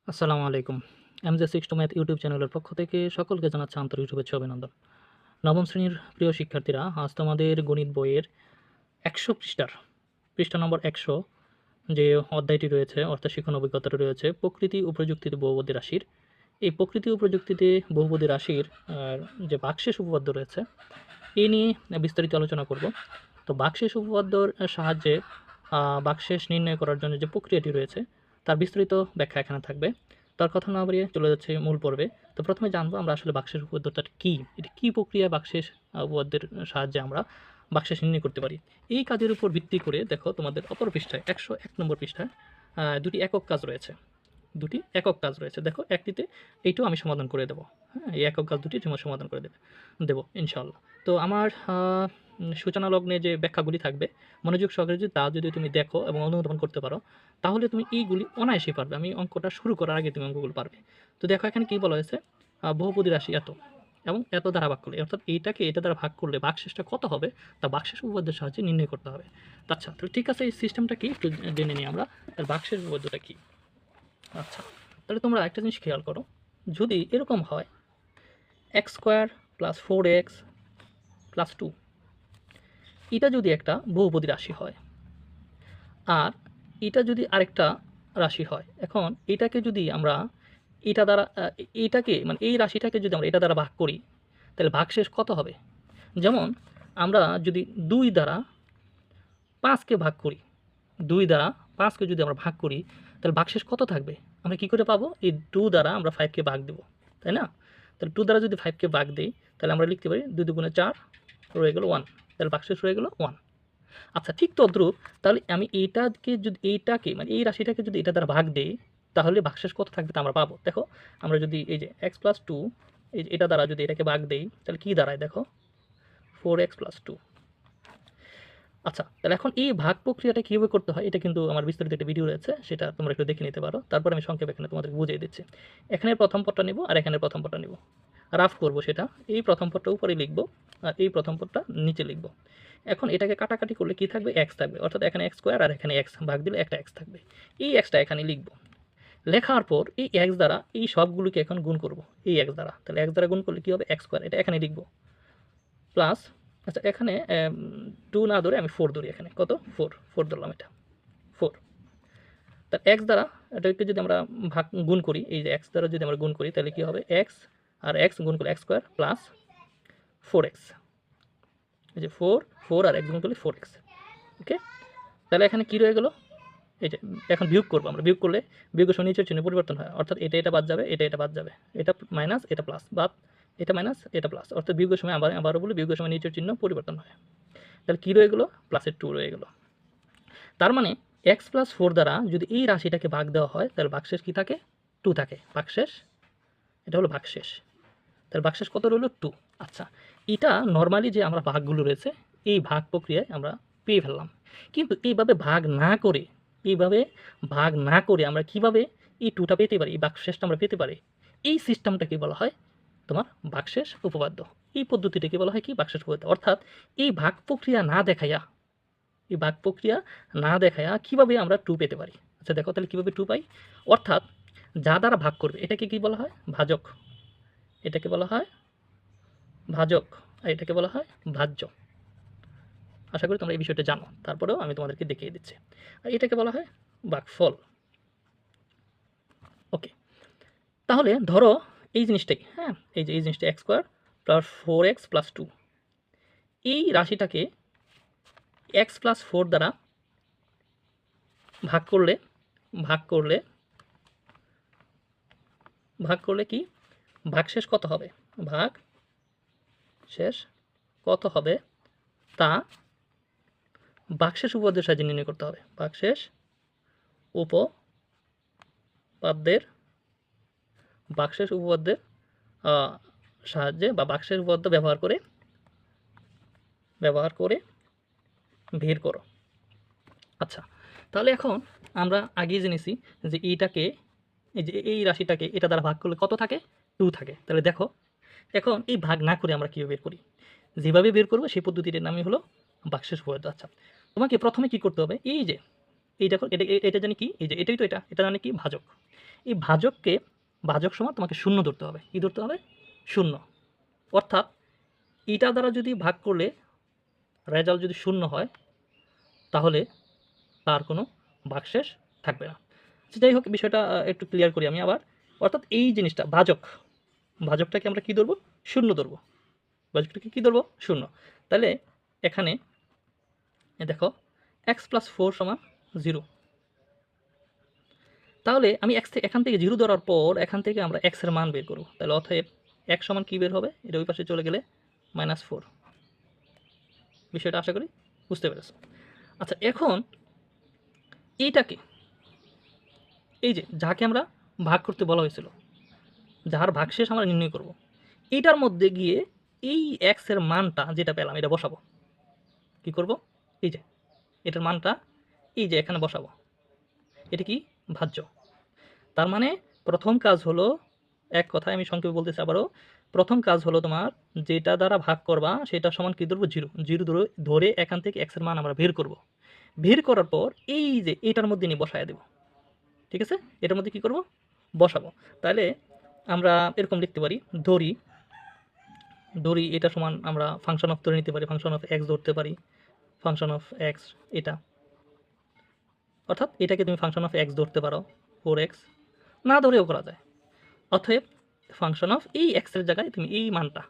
আসসালামু আলাইকুম। MJ6 math YouTube চ্যানেলের পক্ষ থেকে সকলকে জানাচ্ছি আন্তরিক শুভেচ্ছা ও অভিনন্দন। নবম শ্রেণীর প্রিয় শিক্ষার্থীরা, আজ তোমাদের গণিত বইয়ের ১০০ পৃষ্ঠা নম্বর ১০০ যে অধ্যায়টি রয়েছে অর্থাৎ শিক্ষণ অভিজ্ঞতাটা রয়েছে প্রকৃতি ও প্রযুক্তিতে বহুপদী রাশির। এই প্রকৃতি ও প্রযুক্তিতে বহুপদী রাশির যে বাকশেষ উপপাদ্য রয়েছে এই নিয়ে বিস্তারিত আলোচনা করব। তো বাকশেষ উপপাদ্যর সাহায্যে বাকশেষ নির্ণয় করার জন্য যে প্রক্রিয়াটি রয়েছে তার বিস্তারিত ব্যাখ্যা এখানে থাকবে। তার কথা না বাড়িয়ে চলে যাচ্ছে মূল পর্বে। তো প্রথমে জানবো আমরা আসলে বাকশেষ উপপাদ্যটা কী, এটি কী প্রক্রিয়ায় বাকশেষ উপপাদ্যের সাহায্যে আমরা বাকশেষ নির্ণয় করতে পারি। এই কাজের উপর ভিত্তি করে দেখো তোমাদের অপর পৃষ্ঠায় ১০১ নম্বর পৃষ্ঠায় দুটি একক কাজ রয়েছে। দেখো একটিতে এইটাও আমি সমাধান করে দেবো। হ্যাঁ, এই একক কাজ দুটি তোমার সমাধান করে দেবো ইনশাআল্লাহ। তো আমার সূচনা লগ্নে যে ব্যাখ্যাগুলি থাকবে মনোযোগ সহকারে যদি তুমি দেখো এবং অনুধাবন করতে পারো তাহলে তুমি এইগুলি অনায়াসেই পারবে। আমি অঙ্কটা শুরু করার আগে তুমি অঙ্কগুলো পারবে। তো দেখো এখানে কী বলা হয়েছে, বহুপদী রাশি এত এবং এত দ্বারা ভাগ করলে অর্থাৎ এইটাকে এটা দ্বারা ভাগ করলে ভাগশেষটা কত হবে তা ভাগশেষ উপপাদ্যের সাহায্যে নির্ণয় করতে হবে। আচ্ছা, তাহলে ঠিক আছে, এই সিস্টেমটা কি একটু জেনে নিই আমরা, এর ভাগশেষ উপপাদ্যটা কী। আচ্ছা, তাহলে তোমরা একটা জিনিস খেয়াল করো, যদি এরকম হয় x² + 4x + 2, এটা যদি একটা বহুপদী রাশি হয় আর এটা যদি আরেকটা রাশি হয়, এখন এটাকে যদি আমরা এটা দ্বারা এইটাকে মানে এই রাশিটাকে যদি আমরা এটা দ্বারা ভাগ করি তাহলে ভাগশেষ কত হবে। যেমন আমরা যদি 2 দ্বারা 5কে ভাগ করি, 2 দ্বারা 5কে যদি আমরা ভাগ করি তাহলে ভাগশেষ কত থাকবে আমরা কী করে পাবো, এই 2 দ্বারা আমরা 5কে ভাগ দেবো, তাই না। তাহলে 2 দ্বারা যদি 5কে ভাগ দিই তাহলে আমরা লিখতে পারি 2 দুগুণে 4 রয়ে গেল 1, তাহলে ভাগশেষ রয়ে গেল 1। আচ্ছা, ঠিক তদ্রূপ তাহলে আমি এইটাকে মানে এই রাশিটাকে যদি এটা দ্বারা ভাগ দেই তাহলে ভাগশেষ কত থাকবে তা আমরা পাবো। দেখো আমরা যদি এই যে x + 2 এটা দ্বারা যদি এটাকে ভাগ দেই তাহলে কী দাঁড়ায়, দেখো 4x + 2। আচ্ছা, তাহলে এখন এই ভাগ প্রক্রিয়াটা কীভাবে করতে হয় এটা কিন্তু আমার বিস্তারিত একটা ভিডিও রয়েছে, সেটা তোমরা একটু দেখে নিতে পারো। তারপর আমি সংক্ষেপে এখানে তোমাদেরকে বুঝিয়ে দিচ্ছি। এখানে প্রথম পদটা নেব আর এখানে প্রথম পদটা নেব, রাফ করবো সেটা। এই প্রথম পদটা উপরে লিখবো আর এই প্রথম পদটা নিচে লিখবো। এখন এটাকে কাটাকাটি করলে কী থাকবে, x থাকবে, অর্থাৎ এখানে x² আর এখানে x ভাগ দিলে একটা x থাকবে। এই xটা এখানে লিখবো, লেখার পর এই x দ্বারা এই সবগুলোকে এখন গুণ করব এই x দ্বারা, তাহলে x দ্বারা গুণ করলে কী হবে, x² এটা এখানে লিখবো প্লাস, আচ্ছা এখানে 2 না ধরে আমি 4 ধরি, এখানে কত 4 ধরলাম, এটা 4। তার x দ্বারা এটাকে যদি আমরা গুণ করি, এই যে x দ্বারা যদি আমরা গুণ করি তাহলে কী হবে, x আর x গুণ করলে x² প্লাস 4x, এই যে 4 আর x গুণ করলে 4x। ওকে, তাহলে এখানে কী রয়ে গেল, এই যে এখন বিয়োগ করবো আমরা, বিয়োগ করলে বিয়োগের সময় নিচের চিহ্ন পরিবর্তন হয়, অর্থাৎ এটা বাদ যাবে, এটা বাদ যাবে, এটা মাইনাস এটা প্লাস, বাদ এটা মাইনাস এটা প্লাস, অর্থাৎ বিয়োগের সময় আবারও বলি বিয়োগের সময় নিচের চিহ্ন পরিবর্তন হয়। তাহলে কী রয়ে গেলো, প্লাসের 2 রয়ে গেলো। তার মানে x + 4 দ্বারা যদি এই রাশিটাকে ভাগ দেওয়া হয় তাহলে ভাগশেষ কী থাকে, 2 থাকে। ভাগশেষ, এটা হলো ভাগশেষ। তাহলে ভাগশেষ কত রইল, 2। আচ্ছা, এটা নর্মালি যে আমরা ভাগগুলো রয়েছে এই ভাগ প্রক্রিয়ায় আমরা পেয়ে ফেললাম, কিন্তু এইভাবে ভাগ না করে আমরা কিভাবে এই 2টা পেতে পারি, এই ভাগশেষটা আমরা পেতে পারি, এই সিস্টেমটাকে বলা হয় তোমার ভাগশেষ উপপাদ্য। এই পদ্ধতিটাকে বলা হয় কি, ভাগশেষ উপপাদ্য। অর্থাৎ এই ভাগ প্রক্রিয়া না দেখায়া কীভাবে আমরা 2 পেতে পারি। আচ্ছা দেখো তাহলে কীভাবে 2 পাই, অর্থাৎ যা দ্বারা ভাগ করবে এটাকে কি বলা হয়, ভাজক, এটাকে বলা হয় ভাজক আর এটাকে বলা হয় ভাজ্য। আশা করি তোমরা এই বিষয়টা জানো, তারপরেও আমি তোমাদেরকে দেখিয়ে দিচ্ছি। আর এটাকে বলা হয় ভাগফল। ওকে, তাহলে ধরো এই জিনিসটাই, হ্যাঁ এই যে এই জিনিসটা x² + 4x + 2, এই রাশিটাকে x + 4 দ্বারা ভাগ করলে কি ভাগশেষ কত হবে, ভাগশেষ কত হবে তা ভাগশেষ উপপাদ্যের সাহায্যে নির্ণয় করতে হবে। ভাগশেষ উপপাদ্যের সাহায্যে বা ভাগশেষ উপপাদ্য ব্যবহার করে বের করো। আচ্ছা, তাহলে এখন আমরা আগেই জেনেছি যে এইটাকে এই রাশিটাকে এটা দ্বারা ভাগ করলে কত থাকে, 2 থাকে। তাহলে দেখো এখন এই ভাগ না করে আমরা কীভাবে বের করি, যেভাবে বের করবো সেই পদ্ধতিটির নামই হলো ভাগশেষ উপপাদ্য। আচ্ছা, তোমাকে প্রথমে কি করতে হবে, এই যে এই দেখো এটা জানি কি, এই যে এটাই তো এটা জানি কি ভাজক। এই ভাজক সমান তোমাকে শূন্য ধরতে হবে। কি ধরতে হবে? শূন্য। অর্থাৎ এটা দ্বারা যদি ভাগ করলে রেজাল্ট যদি শূন্য হয় তাহলে তার কোনো ভাগশেষ থাকবে না। যাই হোক, বিষয়টা একটু ক্লিয়ার করি আমি আবার। অর্থাৎ এই জিনিসটা ভাজকটাকে আমরা কি ধরবো? শূন্য ধরবো। ভাজকটাকে কি ধরবো? শূন্য। তাহলে এখানে দেখো x + 4 = 0। তাহলে আমি এখান থেকে 0 ধরার পর এখান থেকে আমরা x এর মান বের করব। তাহলে অতএব x সমান কি বের হবে? এটা ওই পাশে চলে গেলে -4। বিষয়টা আশা করি বুঝতে পেরেছো। আচ্ছা, এখন এইটাকে, এই যে যাকে আমরা ভাগ করতে বলা হয়েছিল, যার ভাগশেষ আমরা নির্ণয় করব, এইটার মধ্যে গিয়ে এই x এর মানটা যেটা পেলাম এটা বসাবো। কি করব? এই যে এটার মানটা এই যে এখানে বসাবো। এটা কি? ভাজ্য। তার মানে প্রথম কাজ হলো, এক কথায় আমি সংক্ষেপে বলতেছি আবারও, প্রথম কাজ হলো তোমার যেটা দ্বারা ভাগ করবা সেটা সমান কি ধরবো? 0 ধরে এখান থেকে x এর মান আমরা বের করব। বের করার পর এই যে এটার মধ্যে নিয়ে বসায় দেব। ঠিক আছে? এটার মধ্যে কি করব? বসাবো। তাহলে আমরা এরকম লিখতে পারি, ধরি এটা সমান আমরা ফাংশন অফ ধরে নিতে পারি, ফাংশন অফ x ধরতে পারি, ফাংশন অফ x এটা, অর্থাৎ এটাকে তুমি ফাংশন অফ x ধরতে পারো, 4x, না ধরেও করা যায়। অতএব ফাংশন অফ এই x এর জায়গায় তুমি এই মানটা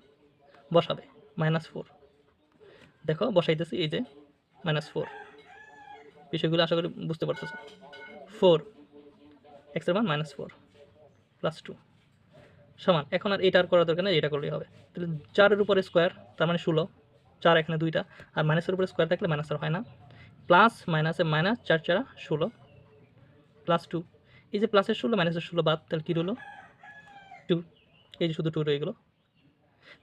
বসাবে, -4। দেখো বসাইতেছি, এই যে -4। বিষয়গুলো আশা করি বুঝতে পারতেছো। 4 x এর মান -4 + 2 সমান, এখন আর এটা আর করার দরকার নেই, এটা করলেই হবে। তাহলে 4 এর উপরে স্কোয়ার তার মানে 16, 4 এখানে 2টা, আর মাইনাসের উপরে স্কোয়ার থাকলে মাইনাস আর হয় না, প্লাস মাইনাসে মাইনাস, 4 4 16 + 2। এই যে প্লাসের 16 মাইনাসের 16 বাদ, তাহলে কী রইলো? 2। এই যে শুধু 2 রয়ে গেলো।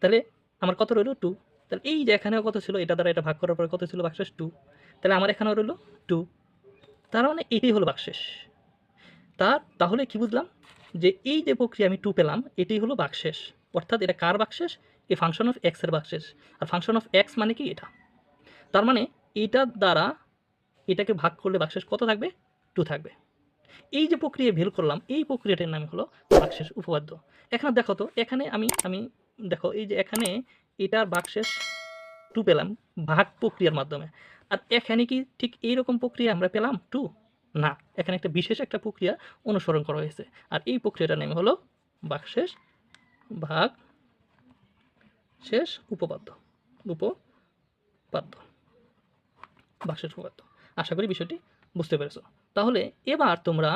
তাহলে আমার কত রইলো? 2। তাহলে এই যে এখানেও কত ছিল, এটা দ্বারা এটা ভাগ করার পরে কত ছিল ভাগশেষ? 2। তাহলে আমার এখানেও রইলো 2। তার মানে এটাই হলো ভাগশেষ। তাহলে কি বুঝলাম? যে এই যে প্রক্রিয়া আমি 2 পেলাম, এটাই হলো ভাগশেষ। অর্থাৎ এটা কার ভাগশেষ? এই ফাংশন অফ x এর ভাগশেষ। আর ফাংশন অফ x মানে কি? এটা। তার মানে এটার দ্বারা এটাকে ভাগ করলে ভাগশেষ কত থাকবে? 2 থাকবে। এই যে প্রক্রিয়া বের করলাম, এই প্রক্রিয়াটার নাম হলো ভাগশেষ উপপাদ্য। এখানে দেখো তো, এখানে আমি দেখো, এই যে এখানে এটার ভাগশেষ 2 পেলাম ভাগ প্রক্রিয়ার মাধ্যমে। আর এখানে কি ঠিক এইরকম প্রক্রিয়া আমরা পেলাম 2? না, এখানে একটা বিশেষ একটা প্রক্রিয়া অনুসরণ করা হয়েছে। আর এই প্রক্রিয়াটার নাম হলো ভাগশেষ উপপাদ্য। ভাগশেষ উপপাদ্য। আশা করি বিষয়টি বুঝতে পেরেছো। তাহলে এবার তোমরা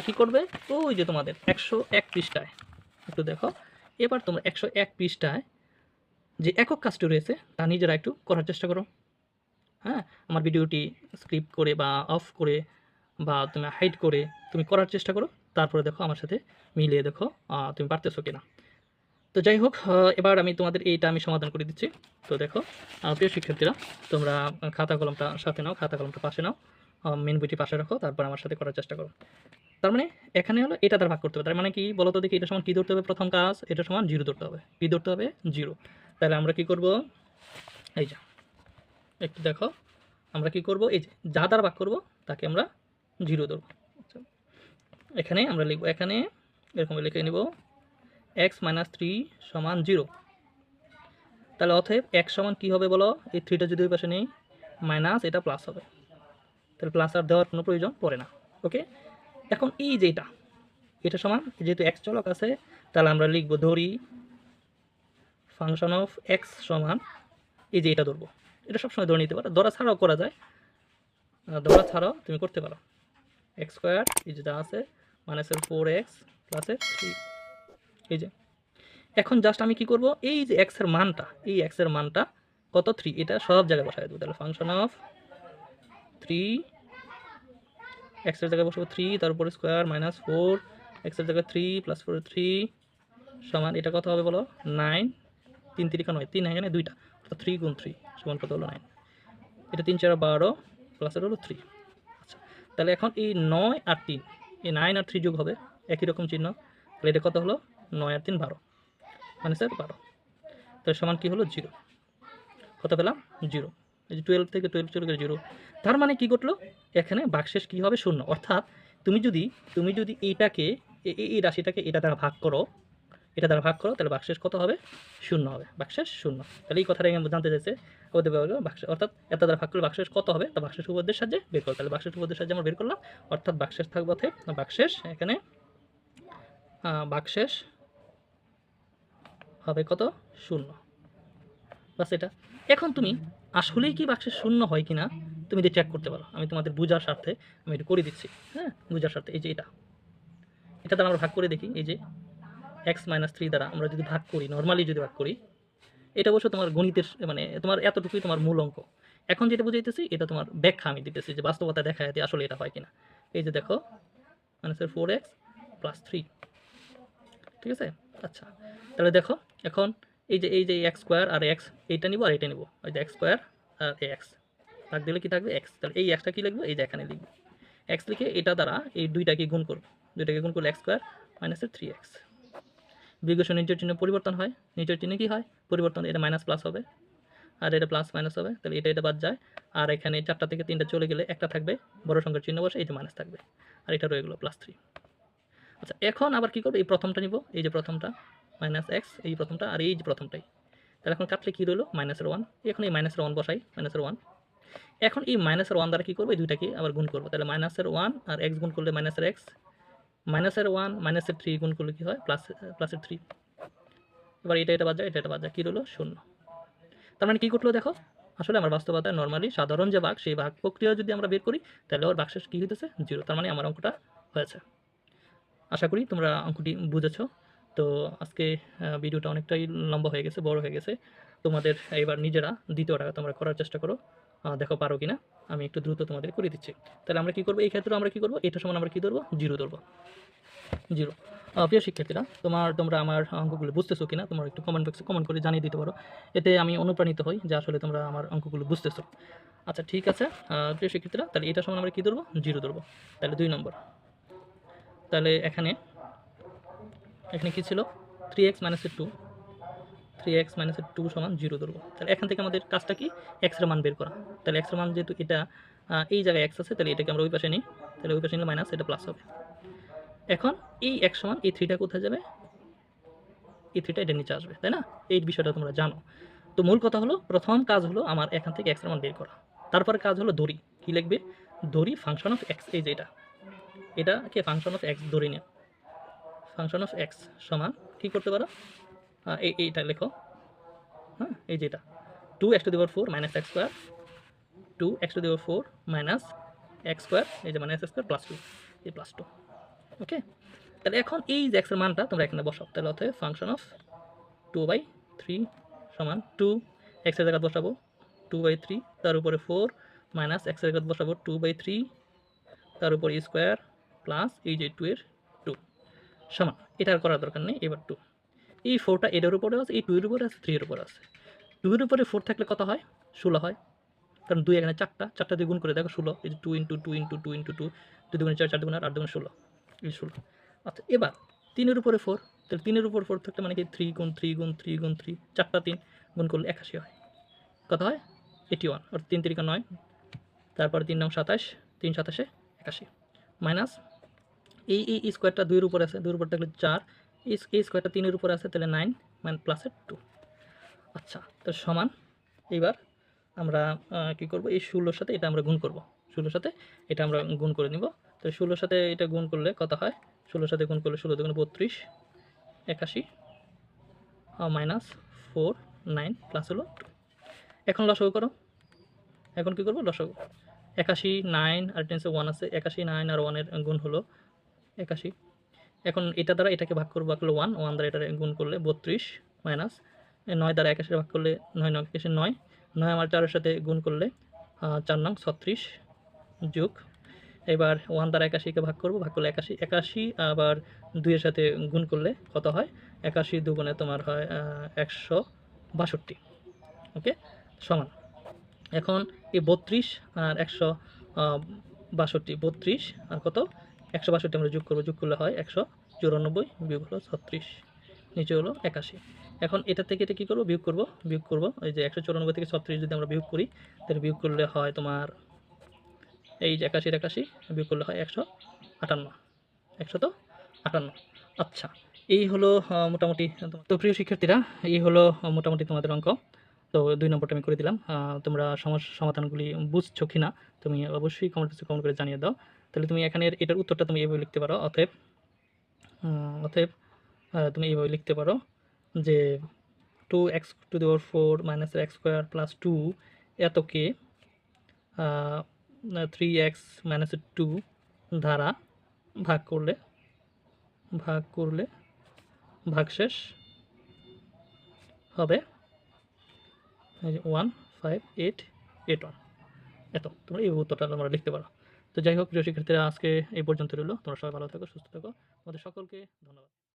কি করবে? ওই যে তোমাদের 101 পৃষ্ঠায় একটু দেখো, এবার তোমরা 101 পৃষ্ঠায় যে একক কাজটি রয়েছে তা নিজেরা একটু করার চেষ্টা করো। হ্যাঁ, আমার ভিডিওটি স্ক্রিপ্ট করে বা অফ করে বা তুমি হাইড করে তুমি করার চেষ্টা করো। তারপরে দেখো আমার সাথে মিলিয়ে দেখো তুমি পারতেছো কিনা। তো যাই হোক, এবার আমি তোমাদের এইটা আমি সমাধান করে দিচ্ছি। তো দেখো প্রিয় শিক্ষার্থীরা, তোমরা খাতা কলমটা সাথে নাও, খাতা কলমটা পাশে নাও, মেন বইটি পাশে রাখো, তারপর আমার সাথে করার চেষ্টা করো। তার মানে এখানে হলো এটা দ্বারা ভাগ করতে হবে। তার মানে কি বলো তো দেখি? এটা সমান কী ধরতে হবে? প্রথম কাজ, এটা সমান 0 ধরতে হবে। কী ধরতে হবে? 0। তাহলে আমরা কি করব? এই যে একটু দেখো, আমরা কি করব? এই যে যা দ্বারা ভাগ করব তাকে আমরা 0 ধরব। এখানে আমরা লিখব, এখানে এরকম লিখে নিব x - 3 = 0। তাহলে অতএব x সমান কী হবে বলো? এই 3টা যদি ওই পাশে নেই, মাইনাস এটা প্লাস হবে। তাহলে প্লাস আর দেওয়ার কোনো প্রয়োজন পড়ে না। ওকে, এখন এই যে এটা সমান, যেহেতু x চলক আছে, তাহলে আমরা লিখব, ধরি ফাংশন অফ x সমান, এই যে এটা ধরবো। এটা সবসময় ধরে নিতে পারো, ধরা ছাড়াও করা যায়, ধরা ছাড়াও তুমি করতে পারো। x², এই যে যা আছে, -4x + 3। এই যে এখন জাস্ট আমি কি করব? এই যে x এর মানটা কত? 3, এটা সব জায়গায় বসায় দেবো। তাহলে ফাংশন অফ 3, x এর জায়গায় বসাবো 3, তার উপরে স্কোয়ার -4, x এর জায়গায় 3 + 4 3 সমান, এটা কত হবে বলো? 9। 3 3 9, 3 এখানে 2টা, অর্থাৎ 3 × 3 সমান কত হলো? 9। এটা 3 4 12 প্লাসের হলো 3। আচ্ছা, তাহলে এখন এই 9 আর 3, এই 9 আর 3 যোগ হবে, একই রকম চিহ্ন। তাহলে এটা কত হলো? 9 আর 3 12, মানে স্যার 12। তাহলে সমান কি হলো? 0। কত পেলাম? 0। এই যে 12 থেকে 12 চলে গেলে 0। তার মানে কি ঘটলো, এখানে ভাগশেষ কী হবে, শূন্য। অর্থাৎ তুমি যদি এইটাকে এই রাশিটাকে এটা দ্বারা ভাগ করো, তাহলে ভাগশেষ কত হবে, শূন্য হবে, ভাগশেষ শূন্য। তাহলে এই কথাটা জানতে চাইছে ওদের ভাগশেষ, অর্থাৎ এত দ্বারা ভাগ করলে ভাগশেষ কত হবে, তা ভাগশেষ উপপাদ্যের সাহায্যে বের করো। তাহলে ভাগশেষ উপপাদ্যের সাহায্যে আমরা বের করলাম, অর্থাৎ ভাগশেষ থাকবে অতএব ভাগশেষ এখানে ভাগশেষ হবে কত, শূন্য। বাস এটা। এখন তুমি আসলেই কি ভাগশেষ শূন্য হয় কিনা তুমি এটা চেক করতে পারো। আমি তোমাদের বোঝার স্বার্থে আমি এটা করে দিচ্ছি, হ্যাঁ, বোঝার স্বার্থে। এই যে এটা দ্বারা আমরা ভাগ করে দেখি, এই যে x-3 দ্বারা আমরা যদি ভাগ করি, নর্মালি যদি ভাগ করি, এটা অবশ্য তোমার গণিতের মানে তোমার এতটুকুই তোমার মূল অঙ্ক। এখন যেটা বুঝাইতেছি এটা তোমার ব্যাখ্যা আমি দিতেছি যে বাস্তবতা দেখায় যে আসলে এটা হয় কিনা। এই যে দেখো -4x + 3, ঠিক আছে। আচ্ছা, তাহলে দেখো এখন এই যে x স্কোয়ার আর x, এইটা নিব আর এটা নিব, ওই যে x স্কোয়ার আর x ভাগ দিলে কি থাকবে, x। তাহলে এই xটা কি লিখবো, এই যে এখানে লিখবো x লিখে এটা দ্বারা এই দুইটাকে গুণ করবো, করলে x স্কোয়ার - 3x। বিয়োগের সময় নিচের চিহ্ন পরিবর্তন হয়, নিচের চিহ্নে কি হয় পরিবর্তন, এটা মাইনাস প্লাস হবে আর এটা প্লাস মাইনাস হবে, তাহলে এটা বাদ যায়। আর এখানে 4টা থেকে 3টা চলে গেলে একটা থাকবে, বড় সংখ্যার চিহ্ন বসে এই যে মাইনাস থাকবে, আর এটা রয়ে গেলো +3। আচ্ছা, এখন আবার কি করবো, এই প্রথমটা নিব, এই যে প্রথমটা -x, এই প্রথমটা আর এই যে প্রথমটাই। তাহলে এখন কাটলে কি রইলো -1। এখন এই -1 বসাই, -1। এখন এই -1 দ্বারা কি করবো, এই দুইটাকে আবার গুণ করবো, তাহলে -1 আর x গুণ করলে -x, -1 -3 গুণ করলে কি হয় +3। এবার এটা বাদ যায়, এটা বাদ যায়, কি রইলো, শূন্য। তার মানে কি ঘটলো দেখো, আসলে আমার বাস্তবতায় নর্মালি সাধারণ যে ভাগ, সেই ভাগ প্রক্রিয়া যদি আমরা বের করি তাহলে ওর ভাগশেষ কী হইতেছে, 0। তার মানে আমার অঙ্কটা হয়েছে। আশা করি তোমরা অঙ্কটি বুঝেছো। তো আজকে ভিডিওটা অনেকটাই লম্বা হয়ে গেছে, বড় হয়ে গেছে। তোমাদের এবার নিজেরা দ্বিতীয়টা তোমরা করার চেষ্টা করো, দেখো পারো কিনা। আমি একটু দ্রুত তোমাদের করে দিচ্ছি। তাহলে আমরা কি করবো, এই ক্ষেত্রে আমরা কি করবো, এটা সমান আমরা কি ধরবো, 0 ধরবো, 0। প্রিয় শিক্ষার্থীরা, তোমরা আমার অঙ্কগুলো বুঝতেছো কিনা তোমরা একটু কমেন্ট বক্সে কমেন্ট করে জানিয়ে দিতে পারো, এতে আমি অনুপ্রাণিত হই যে আসলে তোমরা আমার অঙ্কগুলো বুঝতেছো। আচ্ছা ঠিক আছে, প্রিয় শিক্ষার্থীরা, তাহলে এটা সমান আমরা কী ধরবো, 0 ধরবো। তাহলে 2 নম্বর, তাহলে এখানে কী ছিল, 3x - 2, 3x - 2 সমান 0 ধরবো। তাহলে এখান থেকে আমাদের কাজটা কি, x এর মান বের করা। তাহলে x এর মান যেহেতু এটা এই জায়গায় x আছে, তাহলে এটাকে আমরা ওই পাশে নিই, তাহলে ওই পাশে নিলে মাইনাস, এটা প্লাস হবে। এখন এই x সমান এই 3টা কোথায় যাবে, এই 3টা এটা নিচে আসবে, তাই না। এই বিষয়টা তোমরা জানো। তো মূল কথা হলো, প্রথম কাজ হলো আমার এখান থেকে x এর মান বের করা। তারপরে কাজ হলো দড়ি, কি লিখবে, দড়ি ফাংশন অফ x, এই যে এটাকে ফাংশন অফ x ধরে নিও। ফাংশন অফ x সমান কী করতে পারো, এইটা লেখো, হ্যাঁ, এই যে এটা 2x⁴ - x square, 2x⁴ - x square, এই যে -x স্কোয়ার +2, এই +2। ওকে, তাহলে এখন এই যে x এর মানটা তোমরা এখানে বসাও। তাহলে অতএব ফাংশন অফ 2/3 সমান 2, x এর জায়গায় বসাবো 2/3, তার উপরে 4 মাইনাস x এর জায়গায় বসাবো 2/3, তার উপরে স্কোয়ার প্লাস এই যে 2 এর 2 সমান, এটা আর করার দরকার নেই। এবার 2, এই 4টা এটার উপরে আছে, এই 2 এর উপরে আছে, 3 এর উপরে আছে। 2 এর উপরে 4 থাকলে কত হয়, 16 হয়, কারণ 2 এখানে 4টা দিয়ে গুণ করে দেখো 16, এই যে 2 × 2 × 2 × 2, 2 দুগুণে 4, 4 দুগুণে 8, 8 দুগুণে 16, এই 16। আচ্ছা, এবার 3 এর উপরে 4, তাহলে 3 এর উপর 4 থাকলে মানে কি 3 × 3 × 3 × 3, 4টা 3 গুণ করলে 81 হয়। কত হয়, 81, অর্থাৎ 3 × 3 = 9, তারপরে 3 × 9 = 27, 3 × 27 = 81, মাইনাস এই স্কোয়ারটা 2 এর উপরে আছে, 2 এর উপর থাকলে 4, এই স্কোয়ারটা 3 এর উপরে আছে, তাহলে 9 মানে প্লাসের 2। আচ্ছা, তো সমান, এইবার আমরা কী করব, এই 16-র সাথে এটা আমরা গুণ করব, 16-র সাথে এটা আমরা গুণ করে নিব। তো 16-র সাথে এটা গুণ করলে কত হয়, 16-র সাথে গুণ করলে 16 দুগুণে 32, 81 -4 9 প্লাস হলো 2। এখন লসাগু করো, এখন কী করবো, লসাগু 81 9 আর 10 1 আছে, 81 9 আর 1 এর গুণ হলো 81। এখন এটা দ্বারা এটাকে ভাগ করবো, ভাগ করলে 1 দ্বারা এটা গুণ করলে 32, মাইনাস 9 দ্বারা 81 ভাগ করলে 9 9 81 9, 9 আমার 4 এর সাথে গুণ করলে 4 9 36 যোগ, এবার 1 দ্বারা 81কে ভাগ করবো, ভাগ করলে 81, 81 আবার 2 এর সাথে গুণ করলে কত হয়, 81 দুগুণে তোমার হয় 162। ওকে, সমান, এখন এই 32 আর 162, 32 আর কত 162 আমরা যোগ করবো, যোগ করলে হয় 194, বিয়োগ হলো 36, নিচে হলো 81। এখন এটা থেকে এটা কী করবো, বিয়োগ করবো এই যে 194 থেকে 36 যদি আমরা বিয়োগ করি, তাহলে বিয়োগ করলে হয় তোমার এই যে 81 বিয়োগ করলে হয় 158, 158। আচ্ছা, এই হলো মোটামুটি। তো প্রিয় শিক্ষার্থীরা, এই হলো মোটামুটি তোমাদের অঙ্ক। তো 2 নম্বরটা আমি করে দিলাম। তোমরা সমস্যার সমাধানগুলি বুঝছো কিনা তুমি অবশ্যই কমেন্ট বক্সে কমেন্ট করে জানিয়ে দাও। তাহলে তুমি এখানের এটার উত্তরটা তুমি এভাবে লিখতে পারো। অতএব তুমি এইভাবে লিখতে পারো যে 2x⁴ - x² + 2 এতকে 3x - 2 দ্বারা ভাগ করলে ভাগশেষ হবে 15881। এত তোমরা এই উত্তরটা তোমরা লিখতে পারো। তো যাই হোক প্রিয় শিক্ষার্থীরা, আজকে এই পর্যন্ত রইলো। তোমরা সবাই ভালো থাকো, সুস্থ থাকো। তোমাদের সকলকে ধন্যবাদ।